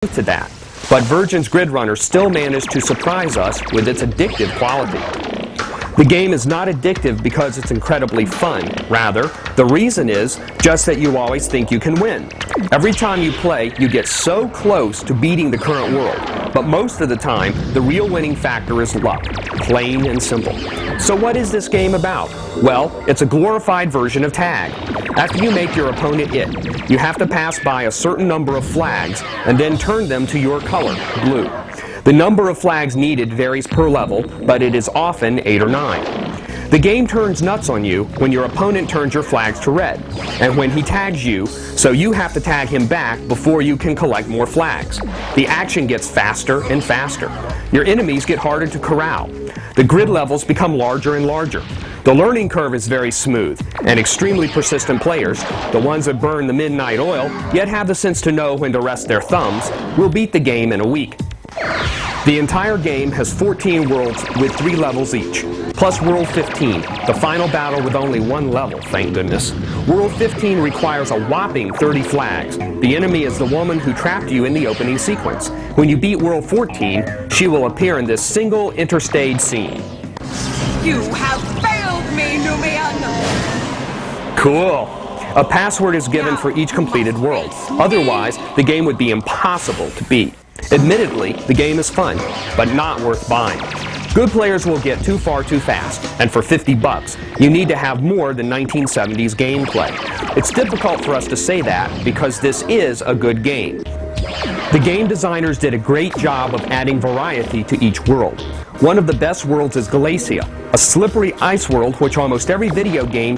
to that, but Virgin's Grid Runner still managed to surprise us with its addictive quality. The game is not addictive because it's incredibly fun. Rather, the reason is just that you always think you can win. Every time you play, you get so close to beating the current world, but most of the time, the real winning factor is luck, plain and simple. So what is this game about? Well, it's a glorified version of tag. After you make your opponent it, you have to pass by a certain number of flags and then turn them to your color, blue. The number of flags needed varies per level, but it is often 8 or 9. The game turns nuts on you when your opponent turns your flags to red, and when he tags you, so you have to tag him back before you can collect more flags. The action gets faster and faster. Your enemies get harder to corral. The grid levels become larger and larger. The learning curve is very smooth, and extremely persistent players, the ones that burn the midnight oil, yet have the sense to know when to rest their thumbs, will beat the game in a week. The entire game has 14 worlds with 3 levels each, plus World 15, the final battle with only 1 level, thank goodness. World 15 requires a whopping 30 flags. The enemy is the woman who trapped you in the opening sequence. When you beat World 14, she will appear in this single interstage scene. You have failed me, Numian! Cool. A password is given for each completed world. Otherwise, the game would be impossible to beat. Admittedly, the game is fun, but not worth buying. Good players will get too far too fast, and for $50, you need to have more than 1970s gameplay. It's difficult for us to say that because this is a good game. The game designers did a great job of adding variety to each world. One of the best worlds is Galacia, a slippery ice world which almost every video game